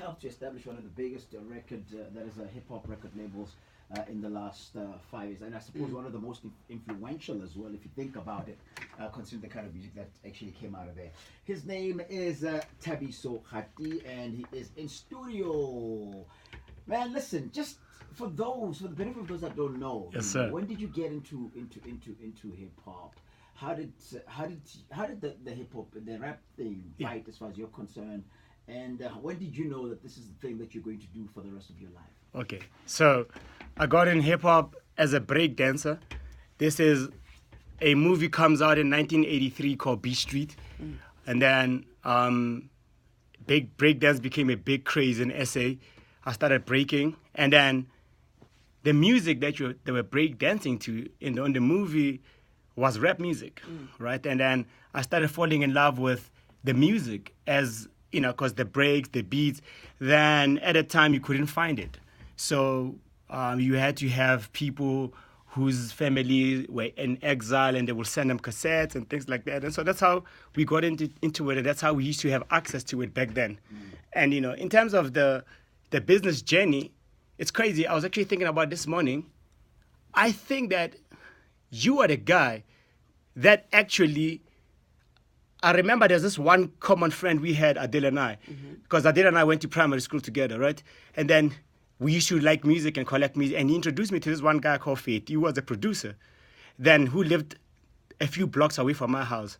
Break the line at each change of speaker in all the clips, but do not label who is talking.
yourself to establish one of the biggest that is hip hop record labels in the last 5 years, and I suppose one of the most influential as well, if you think about it, considering the kind of music that actually came out of there. His name is Thabiso, and he is in studio. Man, listen, just for the benefit of those that don't know,
yes, sir.
When did you get into hip hop? How did the hip hop, the rap thing fight as far as you're concerned? And when did you know that this is the thing that you're going to do for the rest of your life?
Okay, so I got in hip hop as a break dancer. This is a movie comes out in 1983 called Beat Street, and then big break dance became a big craze in SA. I started breaking, and then the music that they were break dancing to in the movie was rap music, right? And then I started falling in love with the music as because the breaks, the beats. Then at a time you couldn't find it, so you had to have people whose family were in exile, and they will send them cassettes and things like that. And so that's how we got into it, and that's how we used to have access to it back then. And in terms of the business journey, it's crazy. I was actually thinking about this morning. I think that you are the guy that actually, I remember there's this one common friend we had, Adil and I, because Adil and I went to primary school together, right? And then we used to like music and collect music, and he introduced me to this one guy called Faith. He was a producer, then who lived a few blocks away from my house.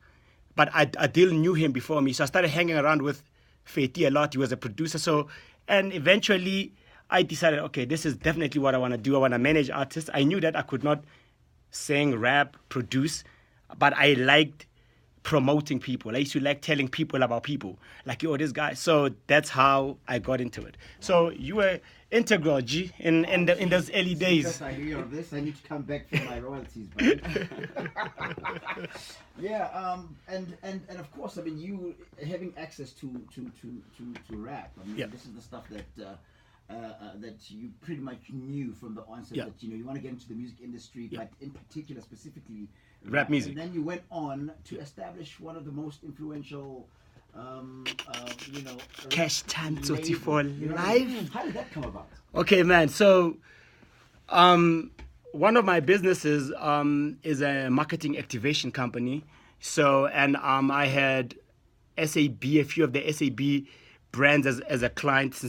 But Adil knew him before me, so I started hanging around with Faith a lot. He was a producer, and eventually I decided, okay, this is definitely what I want to do. I want to manage artists. I knew that I could not sing, rap, produce, but I liked promoting people. I used to like telling people about people, like, yo, this guy. So that's how I got into it. So you were integral, G, in those early days.
Because I hear of this, I need to come back for my royalties, buddy. Yeah, and of course, I mean, you having access to rap. I mean, this is the stuff that that you pretty much knew from the onset that you want to get into the music industry, but in particular, specifically
rap music.
And then you went on to establish one of the most influential,
Cash Time 24 Live.
How did that come about?
Okay, man. So, one of my businesses is a marketing activation company. So, and I had SAB, a few of the SAB brands as a client,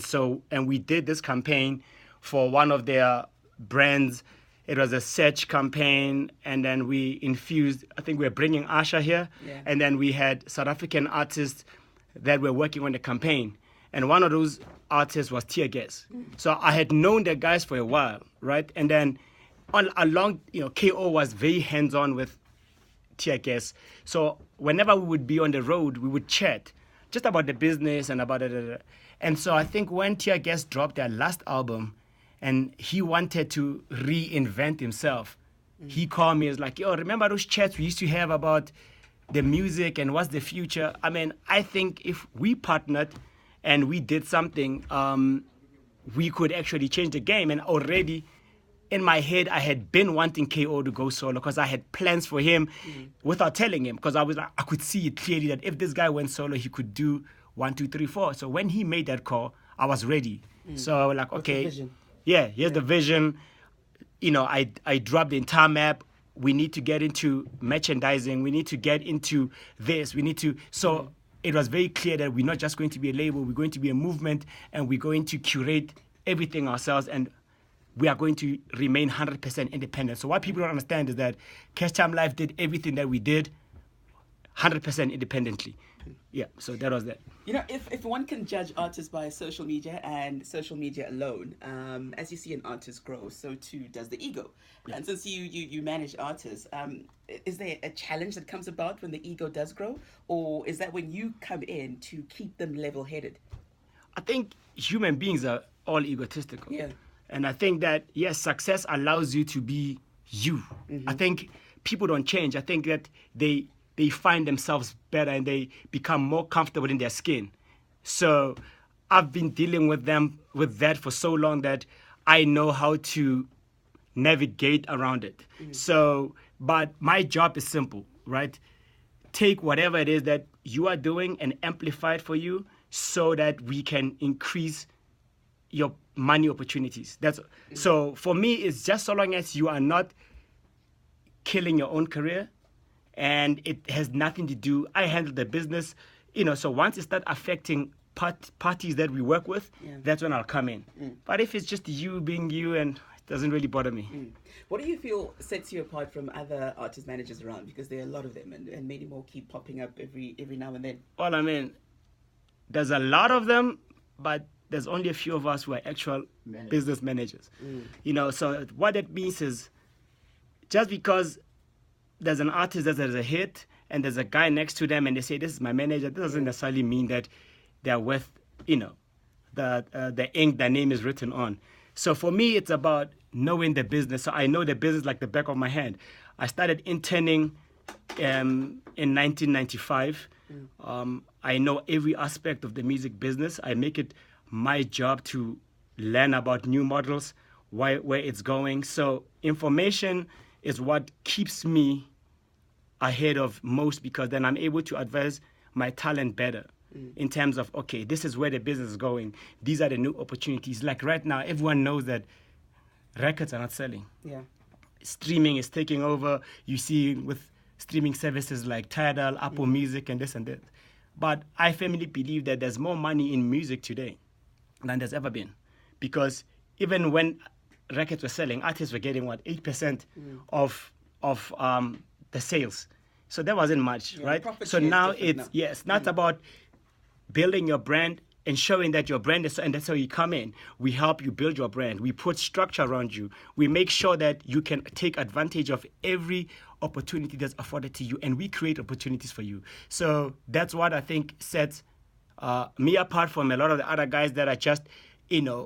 and we did this campaign for one of their brands. It was a search campaign, and then we infused, I think we were bringing Asha here, and then we had South African artists that were working on the campaign, and one of those artists was Tear Gas. So I had known the guys for a while, right? And then along, KO was very hands-on with Tear Gas. So whenever we would be on the road, we would chat just about the business and about it. And so I think when Tear Gas dropped their last album and he wanted to reinvent himself, he called me. He was like, yo, remember those chats we used to have about the music and what's the future? I mean, I think if we partnered and we did something, we could actually change the game. And already in my head, I had been wanting KO to go solo because I had plans for him without telling him, because I was like, I could see it clearly that if this guy went solo, he could do 1, 2, 3, 4. So when he made that call, I was ready. So I was like, okay, here's the vision. I dropped the entire map. We need to get into merchandising. We need to get into this. We need to. So it was very clear that we're not just going to be a label. We're going to be a movement, and we're going to curate everything ourselves, and we are going to remain 100% independent. So what people don't understand is that Cash Time Life did everything that we did 100% independently. Yeah, so that was that.
If one can judge artists by social media and social media alone, as you see an artist grow, so too does the ego. Yeah. And since you manage artists, is there a challenge that comes about when the ego does grow? Or is that when you come in to keep them level-headed?
I think human beings are all egotistical.
Yeah.
And I think that, yes, success allows you to be you. I think people don't change. I think that they find themselves better and they become more comfortable in their skin. So I've been dealing with that for so long that I know how to navigate around it. So, but my job is simple, right? Take whatever it is that you are doing and amplify it for you, so that we can increase your money opportunities. That's so for me. It's just so long as you are not killing your own career, and it has nothing to do. I handle the business, So once it start affecting parties that we work with, that's when I'll come in. But if it's just you being you, and it doesn't really bother me.
What do you feel sets you apart from other artist managers around? Because there are a lot of them, and many more keep popping up every now and then.
Well, I mean, there's a lot of them, but there's only a few of us who are actual business managers. So what that means is, just because there's an artist that has a hit and there's a guy next to them and they say, this is my manager, that doesn't necessarily mean that they're worth, the ink their name is written on. So for me, it's about knowing the business. So I know the business like the back of my hand. I started interning in 1995. I know every aspect of the music business. I make it my job to learn about new models, where it's going. So information is what keeps me ahead of most, because then I'm able to advise my talent better in terms of, okay, this is where the business is going. These are the new opportunities. Like right now, everyone knows that records are not selling.
Yeah.
Streaming is taking over. You see with streaming services like Tidal, Apple Music, and this and that. But I firmly believe that there's more money in music today than there's ever been. Because even when records were selling, artists were getting 8% of the sales. So that wasn't much, right? So now it's not about building your brand and showing that your brand is, and that's how you come in. We help you build your brand. We put structure around you. We make sure that you can take advantage of every opportunity that's afforded to you, and we create opportunities for you. So that's what I think sets me apart from a lot of the other guys that are just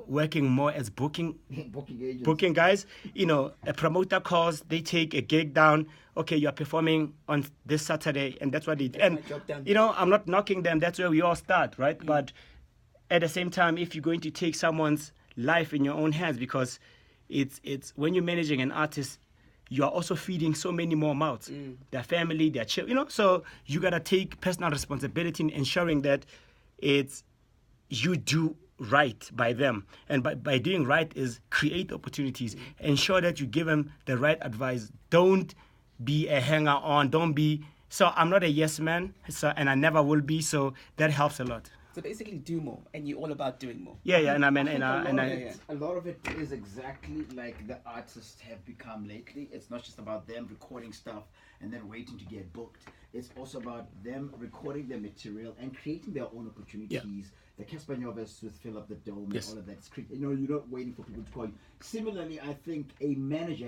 working more as booking
agents.
Booking guys. A promoter calls, they take a gig down. Okay, you're performing on this Saturday, and that's what they do. And
my job done.
I'm not knocking them. That's where we all start, right? But at the same time, if you're going to take someone's life in your own hands, because it's when you're managing an artist, you are also feeding so many more mouths, their family, their children. So you gotta take personal responsibility in ensuring that you do right by them, and by doing right is create opportunities, ensure that you give them the right advice. Don't be a hanger on, don't be. So I'm not a yes man, and I never will be, so that helps a lot.
So basically do more, and you're all about doing more.
And I mean,
a lot of it is exactly like the artists have become lately. It's not just about them recording stuff and then waiting to get booked. It's also about them recording their material and creating their own opportunities. The Casper Nyovas with Fill Up the Dome and all of that. You're not waiting for people to call you. Similarly, I think a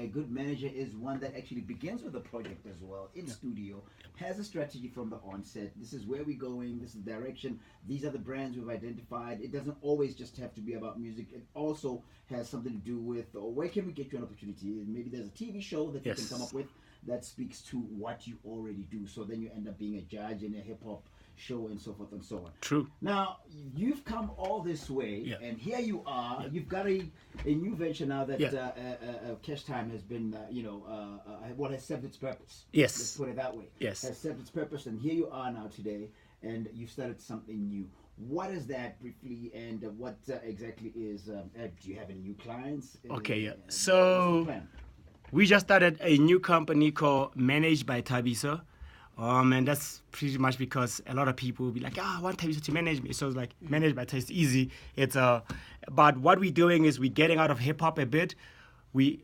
good manager is one that actually begins with a project as well, in studio, has a strategy from the onset. This is where we're going, this is the direction, these are the brands we've identified. It doesn't always just have to be about music. It also has something to do with where can we get you an opportunity. Maybe there's a TV show that you can come up with that speaks to what you already do. So then you end up being a judge in a hip-hop show and so forth and so on.
True.
Now, you've come all this way, and here you are. You've got a new venture now that Cash Time has been, has served its purpose.
Yes.
Let's put it that way.
Yes.
Has served its purpose, and here you are now today, and you've started something new. What is that briefly, and what exactly is, do you have any new clients?
Okay, So we just started a new company called Managed by Thabiso. And that's pretty much because a lot of people will be like, I want Thabiso to manage me. So it's like, managed by Thabiso, it's easy. But what we're doing is we're getting out of hip hop a bit. We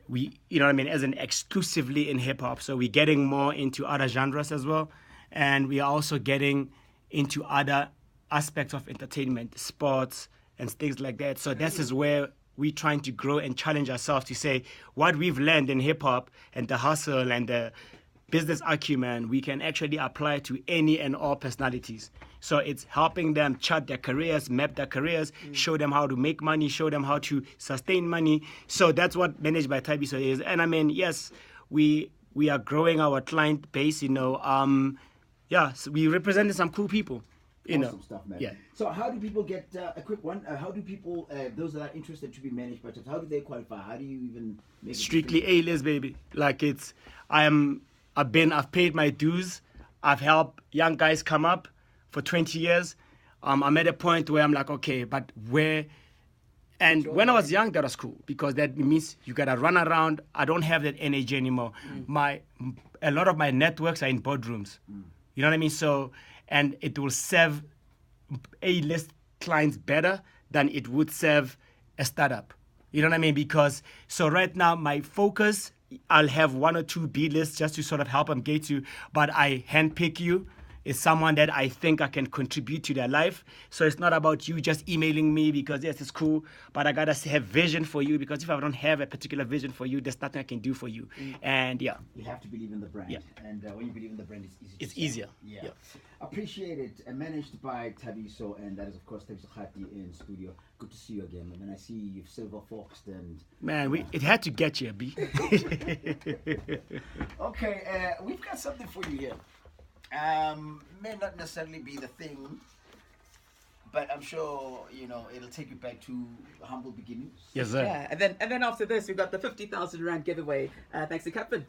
as in exclusively in hip hop. So we're getting more into other genres as well. And we are also getting into other aspects of entertainment, sports, and things like that. So this is where we're trying to grow and challenge ourselves to say what we've learned in hip hop and the hustle and the business acumen, we can actually apply to any and all personalities. So it's helping them chart their careers, map their careers, show them how to make money, show them how to sustain money. So that's what Managed by Thabiso is. And I mean, yes, we are growing our client base, so we represented some cool people.
Awesome stuff, man. Yeah. So how do people get a quick one? How do people, those that are interested to be managed by Thabiso, how do they qualify? How do you even make
strictly A-list, baby? Like I've paid my dues. I've helped young guys come up for 20 years. I'm at a point where I'm like, okay, but where? And when I was young, that was cool because that means you gotta run around. I don't have that energy anymore. A lot of my networks are in boardrooms. You know what I mean? So, and it will serve A-list clients better than it would serve a startup. You know what I mean? Because so right now my focus, I'll have 1 or 2 B-lists just to sort of help them get to, but I handpick you. Is someone that I think I can contribute to their life. So it's not about you just emailing me because yes, it's cool, but I gotta have vision for you because if I don't have a particular vision for you, there's nothing I can do for you. And yeah,
you have to believe in the brand.
Yeah.
And when you believe in the brand, it's easy.
it's easier.
Yeah. Appreciate it. Managed by Thabiso, and that is of course Thabiso Khati in studio. Good to see you again. And then I see you've silver foxed and
Man, it had to get you, B.
Okay, we've got something for you here. May not necessarily be the thing, but I'm sure it'll take you back to humble beginnings.
Yes, sir.
Yeah, and then after this, we got the 50,000 rand giveaway. Thanks to Captain.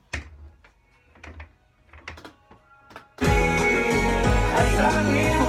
Hey,